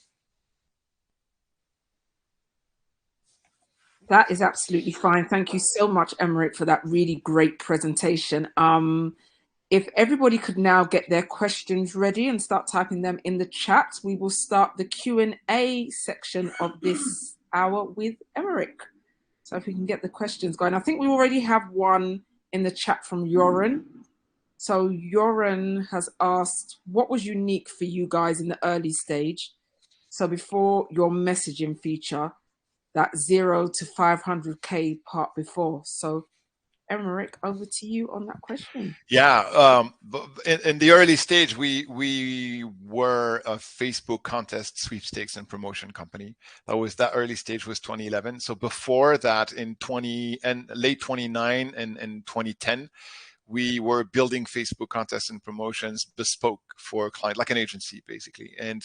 That is absolutely fine. Thank you so much, Emeric, for that really great presentation. If everybody could now get their questions ready and start typing them in the chat, we will start the Q&A section of this hour with Emeric. So if we can get the questions going. I think we already have one in the chat from Joran. So Joran has asked, what was unique for you guys in the early stage? So before your messaging feature, that 0 to 500K part before. So Emeric, over to you on that question. Yeah, in the early stage, we were a Facebook contest, sweepstakes, and promotion company. That early stage was 2011. So before that, in late 2009 and 2010, we were building Facebook contests and promotions bespoke for a client, like an agency, basically. And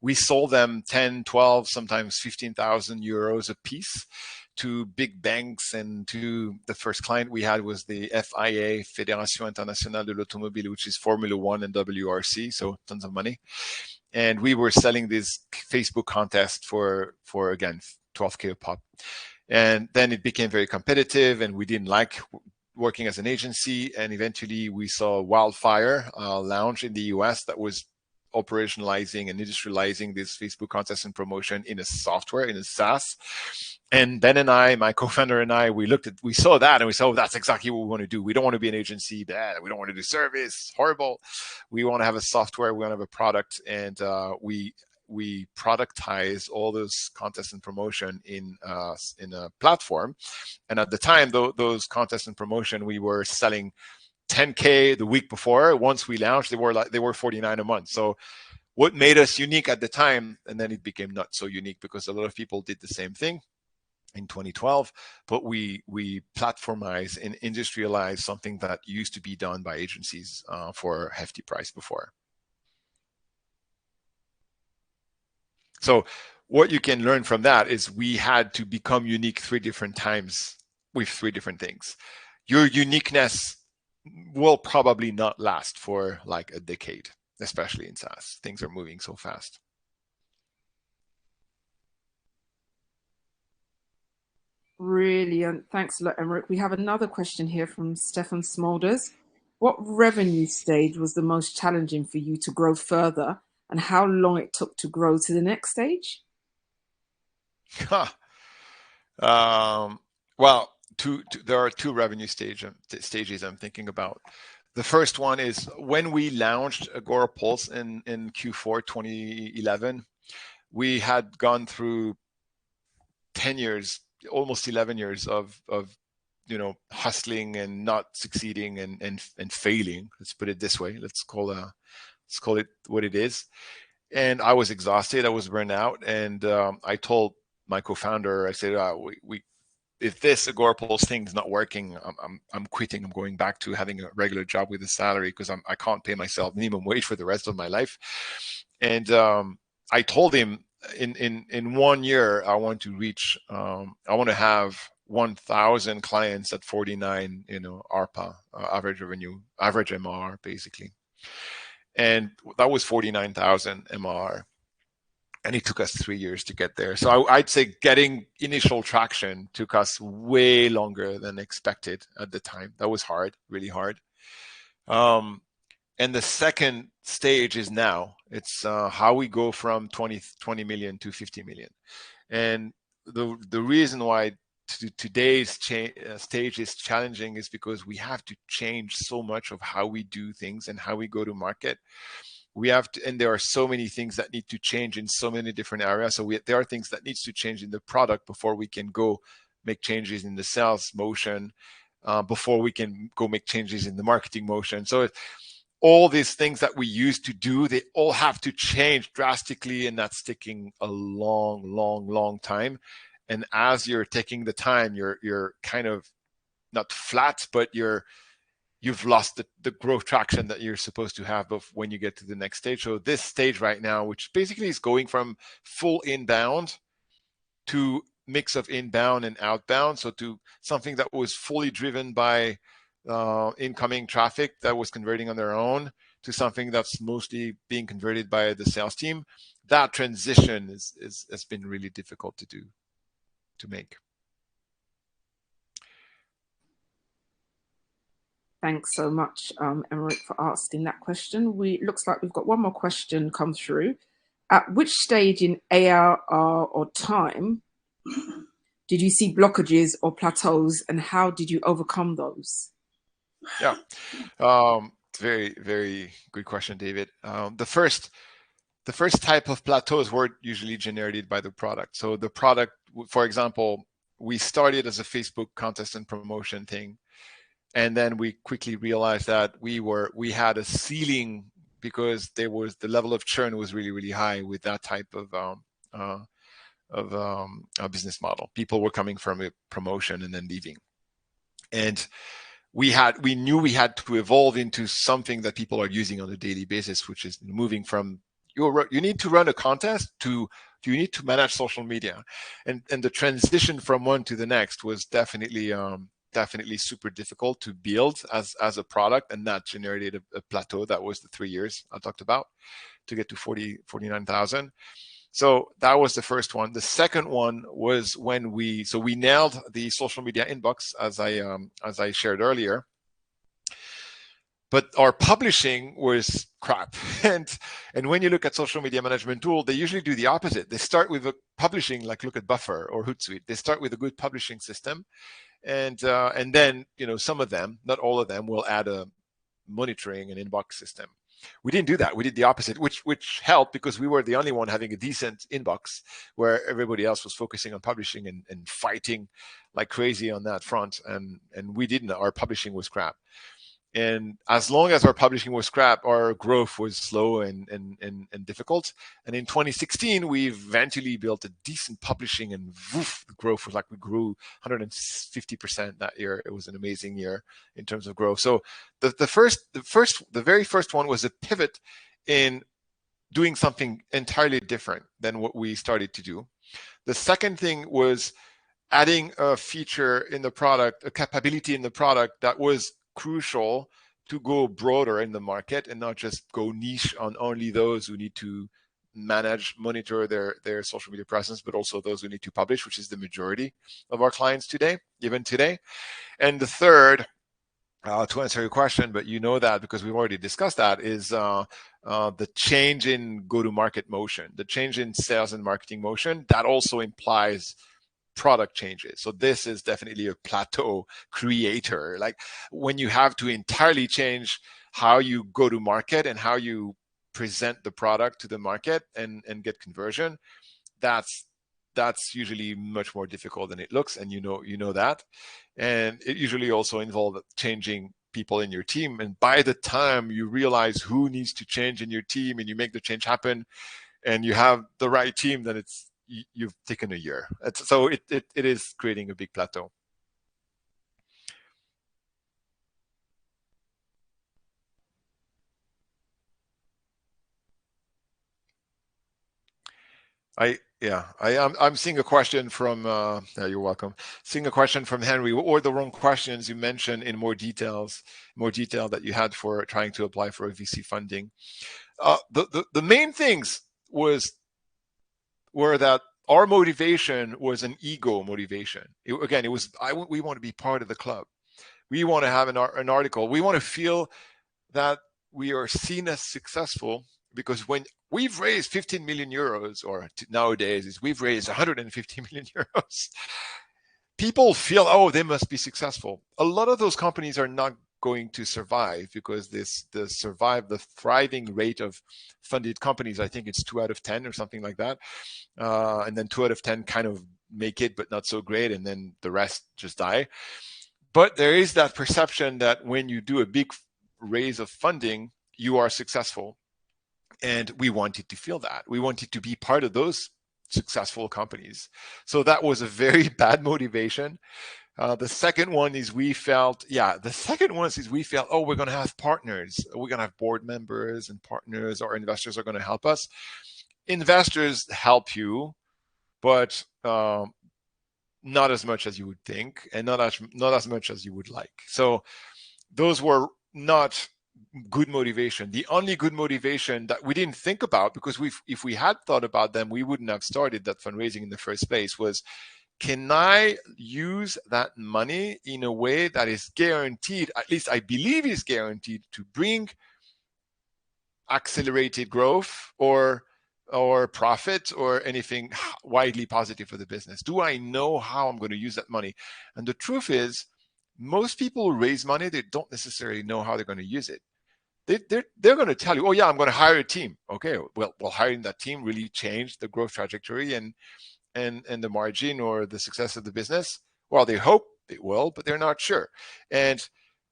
we sold them 10, 12, sometimes 15,000 euros a piece to big banks. And to the first client we had was the FIA, Fédération Internationale de l'Automobile, which is Formula One and WRC, so tons of money. And we were selling this Facebook contest for again, 12K a pop. And then it became very competitive, and we didn't like working as an agency, and eventually we saw Wildfire launch in the US that was operationalizing and industrializing this Facebook contest and promotion in a software, in a SaaS. And Ben and I, my co-founder and I, we saw that and we said, oh, that's exactly what we want to do. We don't want to be an agency. Bad. We don't want to do service. Horrible. We want to have a software. We want to have a product. And we productize all those contests and promotion in a platform. And at the time, those contests and promotion, we were selling 10K the week before. Once we launched, they were 49 a month. So what made us unique at the time, and then it became not so unique because a lot of people did the same thing in 2012, but we platformize and industrialize something that used to be done by agencies for a hefty price before. So what you can learn from that is we had to become unique 3 different times with 3 different things. Your uniqueness will probably not last for like a decade, especially in SaaS. Things are moving so fast. Brilliant. Thanks a lot, Emeric. We have another question here from Stefan Smolders. What revenue stage was the most challenging for you to grow further, and how long it took to grow to the next stage? Well, there are 2 revenue stages I'm thinking about. The first one is when we launched Agorapulse in Q4 2011. We had gone through 10 years, almost 11 years of hustling and not succeeding and failing. Let's put it this way. Let's call it what it is. And I was exhausted. I was burned out. And I told my co-founder, I said, if this Agorapulse thing is not working, I'm quitting. I'm going back to having a regular job with a salary because I can't pay myself minimum wage for the rest of my life. And I told him in 1 year I want to reach, I want to have 1,000 clients at 49, ARPA, average revenue, average MR basically, and that was 49,000 MR. And it took us 3 years to get there. So I'd say getting initial traction took us way longer than expected at the time. That was hard, really hard. And the second stage is now. It's how we go from 20 million to 50 million. And the reason why today's stage is challenging is because we have to change so much of how we do things and how we go to market. We have to, and there are so many things that need to change in so many different areas. So there are things that needs to change in the product before we can go make changes in the sales motion, before we can go make changes in the marketing motion. So all these things that we used to do, they all have to change drastically, and that's taking a long time. And as you're taking the time, you're kind of not flat, but you've lost the growth traction that you're supposed to have when you get to the next stage. So this stage right now, which basically is going from full inbound to mix of inbound and outbound, so to something that was fully driven by incoming traffic that was converting on their own to something that's mostly being converted by the sales team, that transition has been really difficult to make. Thanks so much, Emeric, for asking that question. Looks like we've got one more question come through. At which stage in ARR or time did you see blockages or plateaus, and how did you overcome those? Yeah, very, very good question, David. The first type of plateaus were usually generated by the product. So the product, for example, we started as a Facebook contest and promotion thing. And then we quickly realized that we had a ceiling because the level of churn was really, really high with that type of a business model. People were coming from a promotion and then leaving. And we knew we had to evolve into something that people are using on a daily basis, which is moving from you need to run a contest to you need to manage social media. And the transition from one to the next was definitely super difficult to build as a product, and that generated a plateau. That was the 3 years I talked about to get to 49,000. So that was the first one. The second one was when we nailed the social media inbox, as I shared earlier. But our publishing was crap. And when you look at social media management tool, they usually do the opposite. They start with a publishing, like look at Buffer or Hootsuite. They start with a good publishing system. And then, some of them, not all of them, will add a monitoring and inbox system. We didn't do that. We did the opposite, which helped because we were the only one having a decent inbox, where everybody else was focusing on publishing and fighting like crazy on that front. And we didn't. Our publishing was crap. And as long as our publishing was crap, our growth was slow and difficult. And in 2016, we eventually built a decent publishing, and woof, the growth was like we grew 150% that year. It was an amazing year in terms of growth. So the very first one was a pivot in doing something entirely different than what we started to do. The second thing was adding a feature in the product, a capability in the product that was crucial to go broader in the market and not just go niche on only those who need to monitor their social media presence, but also those who need to publish, which is the majority of our clients today, even today. And the third, to answer your question, but you know that because we've already discussed that, is the change in go-to-market motion, the change in sales and marketing motion. That also implies product changes. So this is definitely a plateau creator. Like when you have to entirely change how you go to market and how you present the product to the market and get conversion, that's usually much more difficult than it looks, and you know that. And it usually also involves changing people in your team. And by the time you realize who needs to change in your team and you make the change happen and you have the right team, then you've taken a year. So it is creating a big plateau. I'm seeing a question from you're welcome. Seeing a question from Henry, or the wrong questions you mentioned in more detail that you had for trying to apply for a VC funding. The main things were that our motivation was an ego motivation. It was we want to be part of the club. We want to have an article. We want to feel that we are seen as successful, because when we've raised 15 million euros, or nowadays we've raised 150 million euros, people feel, oh, they must be successful. A lot of those companies are not going to survive, because the thriving rate of funded companies, I think it's 2 out of 10 or something like that. And then 2 out of 10 kind of make it, but not so great. And then the rest just die. But there is that perception that when you do a big raise of funding, you are successful. And we wanted to feel that. We wanted to be part of those successful companies. So that was a very bad motivation. The second one is we felt, oh, we're going to have partners. We're going to have board members and partners, or investors are going to help us. Investors help you, but not as much as you would think, and not as much as you would like. So those were not good motivation. The only good motivation that we didn't think about, because if we had thought about them, we wouldn't have started that fundraising in the first place, was, can I use that money in a way that is guaranteed, at least I believe is guaranteed, to bring accelerated growth or profit or anything widely positive for the business? Do I know how I'm going to use that money? And the truth is, most people who raise money, they don't necessarily know how they're going to use it. They're going to tell you, oh yeah, I'm going to hire a team. Okay, well, hiring that team really changed the growth trajectory and the margin or the success of the business. Well, they hope it will, but they're not sure. And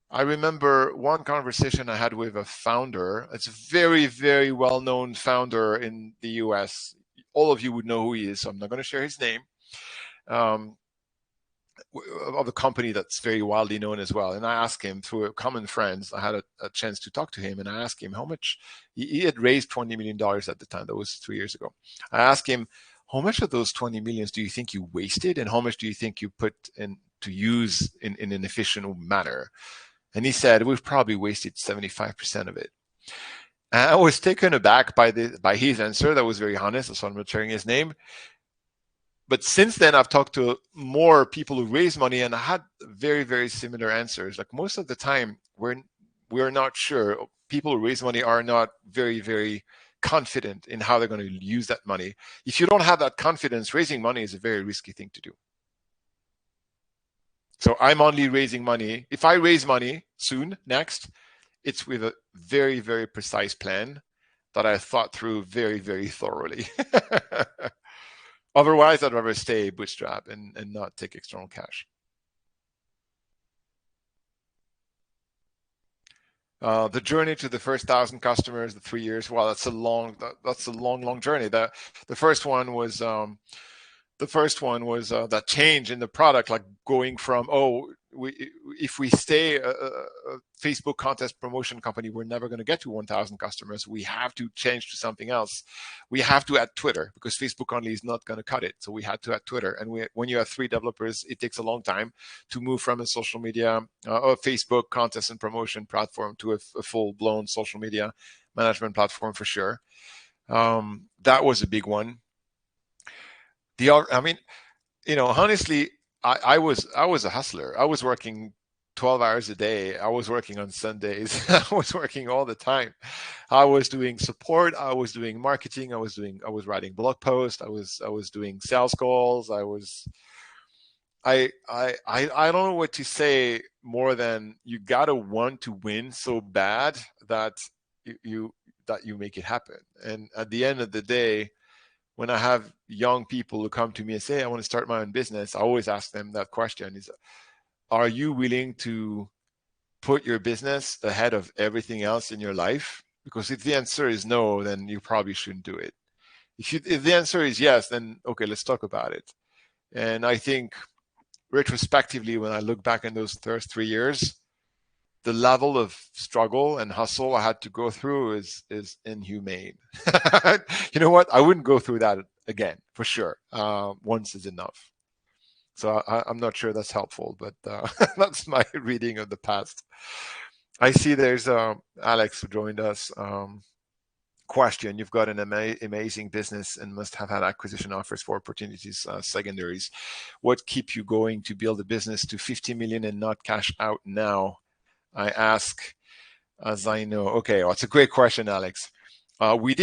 I remember one conversation I had with a founder. It's a very, very well-known founder in the US. All of you would know who he is, so I'm not going to share his name. Of a company that's very widely known as well. And I asked him, through common friends, I had a chance to talk to him, and I asked him how much, he had raised $20 million at the time. That was 3 years ago. I asked him, how much of those 20 millions do you think you wasted, and how much do you think you put in to use in an efficient manner? And he said, we've probably wasted 75% of it. And I was taken aback by his answer. That was very honest, so I'm not sharing his name. But since then, I've talked to more people who raise money, and I had very, very similar answers. Like, most of the time, we're not sure. People who raise money are not very, very confident in how they're going to use that money. If you don't have that confidence, raising money is a very risky thing to do. So I'm only raising money. If I raise money soon, next, it's with a very, very precise plan that I thought through very, very thoroughly. Otherwise, I'd rather stay bootstrap and not take external cash. The journey to the first 1,000 customers, the 3 years. Well, that's a long journey. The first one was that change in the product, like going from, if we stay a Facebook contest promotion company, we're never going to get to 1,000 customers. We have to change to something else. We have to add Twitter, because Facebook only is not going to cut it. So we had to add Twitter. And when you have 3 developers, it takes a long time to move from a social media, or Facebook contest and promotion platform to a full-blown social media management platform, for sure. That was a big one. Honestly, I was a hustler. I was working 12 hours a day. I was working on Sundays. I was working all the time. I was doing support. I was doing marketing. I was writing blog posts. I was doing sales calls. I don't know what to say more than, you gotta want to win so bad that you make it happen. And at the end of the day, when I have young people who come to me and say, hey, I want to start my own business, I always ask them that question: is, are you willing to put your business ahead of everything else in your life? Because if the answer is no, then you probably shouldn't do it. If the answer is yes, then okay, let's talk about it. And I think retrospectively, when I look back in those first 3 years, the level of struggle and hustle I had to go through is inhumane. You know what? I wouldn't go through that again, for sure. Once is enough. So I'm not sure that's helpful, but that's my reading of the past. I see there's Alex who joined us. Question: You've got an amazing business and must have had acquisition offers for opportunities, secondaries. What keep you going to build a business to 50 million and not cash out now? I ask, as I know. Okay, well, it's a great question, Alex. We've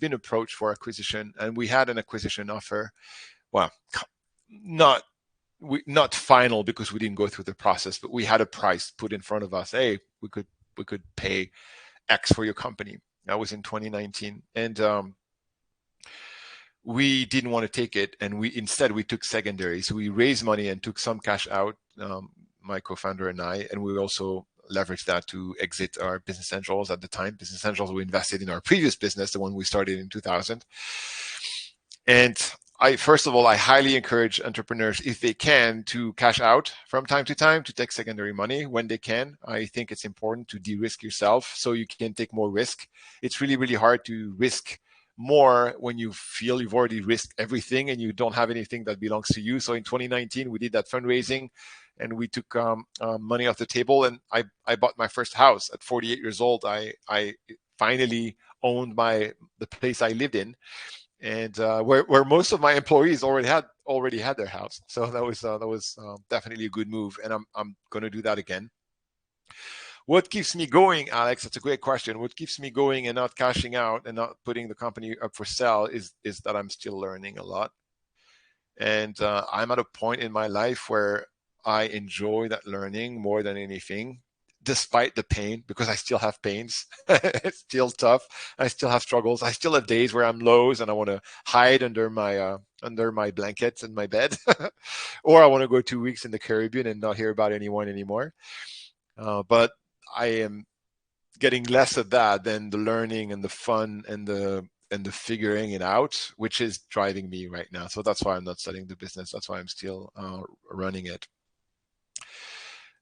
been approached for acquisition, and we had an acquisition offer. Well, not final because we didn't go through the process, but we had a price put in front of us. Hey, we could pay X for your company. That was in 2019, and we didn't want to take it, and instead we took secondary. So we raised money and took some cash out, my co-founder and I, and we also leveraged that to exit our Business Essentials at the time. Business Essentials, we invested in our previous business, the one we started in 2000. And first of all, I highly encourage entrepreneurs, if they can, to cash out from time to time, to take secondary money when they can. I think it's important to de-risk yourself so you can take more risk. It's really, really hard to risk more when you feel you've already risked everything and you don't have anything that belongs to you. So in 2019, we did that fundraising and we took money off the table, and I bought my first house at 48 years old. I finally owned the place I lived in, and where most of my employees already had their house. So that was definitely a good move, and I'm going to do that again. What keeps me going, Alex? That's a great question. What keeps me going and not cashing out and not putting the company up for sale is that I'm still learning a lot, and I'm at a point in my life where I enjoy that learning more than anything, despite the pain, because I still have pains. It's still tough. I still have struggles. I still have days where I'm lows and I want to hide under my blankets in my bed, or I want to go 2 weeks in the Caribbean and not hear about anyone anymore. But I am getting less of that than the learning and the fun and the figuring it out, which is driving me right now. So that's why I'm not selling the business. That's why I'm still running it.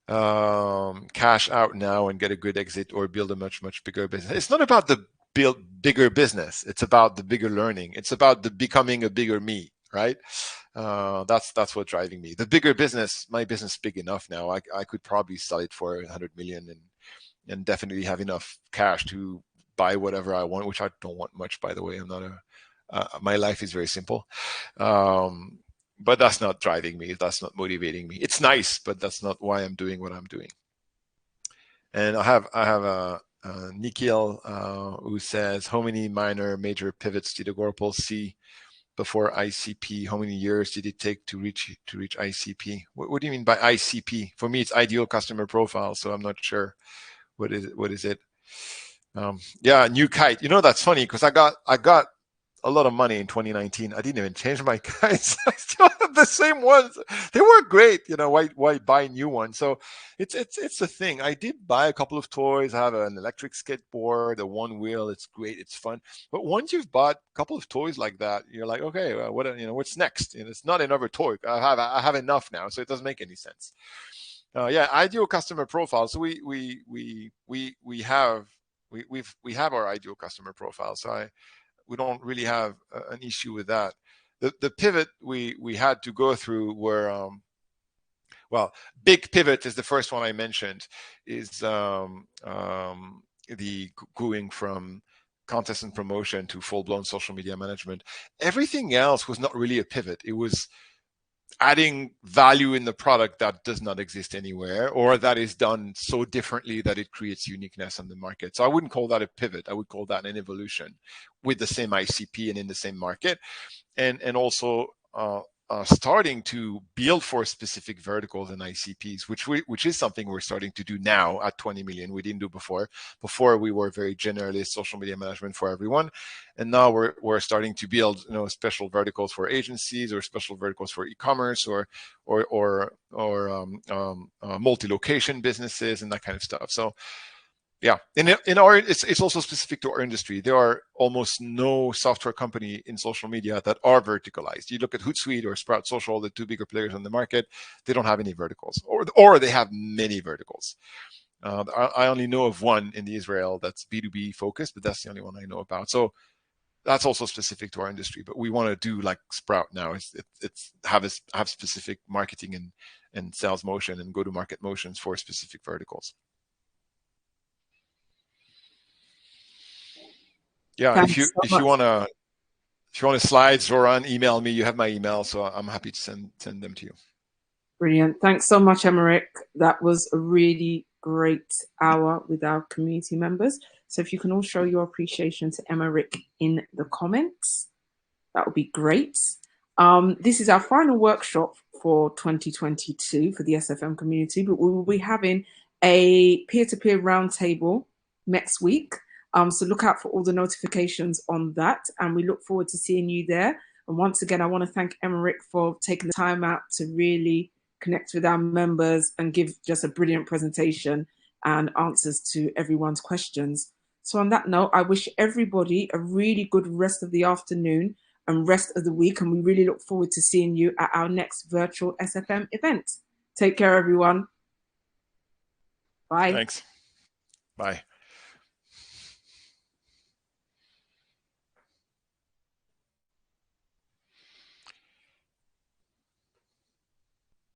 Cash out now and get a good exit or build a much, much bigger business. It's not about the bigger business. It's about the bigger learning. It's about the becoming a bigger me, right? That's what's driving me. The bigger business, my business is big enough now. I could probably sell it for 100 million and definitely have enough cash to buy whatever I want, which I don't want much, by the way. I'm not my life is very simple. But that's not driving me. That's not motivating me. It's nice, but that's not why I'm doing what I'm doing. And I have a Nikhil who says, how many minor major pivots did Agorapulse see before ICP? How many years did it take to reach ICP? What do you mean by ICP? For me, it's ideal customer profile. So I'm not sure what is it. Yeah, new kite. You know, that's funny because I got a lot of money in 2019. I didn't even change my kites. I still have the same ones. They were great. You know, why buy new ones? So it's a thing. I did buy a couple of toys. I have an electric skateboard, a one wheel. It's great. It's fun. But once you've bought a couple of toys like that, you're like, okay, what's next? And it's not another toy. I have enough now, so it doesn't make any sense. Yeah, ideal customer profile. So we have our ideal customer profile. So we don't really have an issue with that. The pivot we had to go through were, big pivot is the first one I mentioned, is the going from contest and promotion to full-blown social media management. Everything else was not really a pivot. It was adding value in the product that does not exist anywhere, or that is done so differently that it creates uniqueness on the market. So I wouldn't call that a pivot. I would call that an evolution with the same ICP and in the same market, and also starting to build for specific verticals and ICPs, which is something we're starting to do now at 20 million. We didn't do before. Before we were very generalist social media management for everyone, and now we're starting to build special verticals for agencies or special verticals for e-commerce or multi-location businesses and that kind of stuff. So Yeah, in our it's also specific to our industry. There are almost no software company in social media that are verticalized. You look at Hootsuite or Sprout Social, the two bigger players on the market, they don't have any verticals, or they have many verticals. I only know of one in Israel that's B2B focused, but that's the only one I know about. So that's also specific to our industry. But we want to do like Sprout now. It's have specific marketing and sales motion and go to market motions for specific verticals. Yeah, Thanks if so you want slides, Zoran, email me. You have my email, so I'm happy to send them to you. Brilliant. Thanks so much, Emeric. That was a really great hour with our community members. So if you can all show your appreciation to Emeric in the comments, that would be great. This is our final workshop for 2022 for the SFM community, but we will be having a peer-to-peer roundtable next week. So look out for all the notifications on that, and we look forward to seeing you there. And once again, I want to thank Emeric for taking the time out to really connect with our members and give just a brilliant presentation and answers to everyone's questions. So on that note, I wish everybody a really good rest of the afternoon and rest of the week, and we really look forward to seeing you at our next virtual SFM event. Take care, everyone. Bye. Thanks. Bye.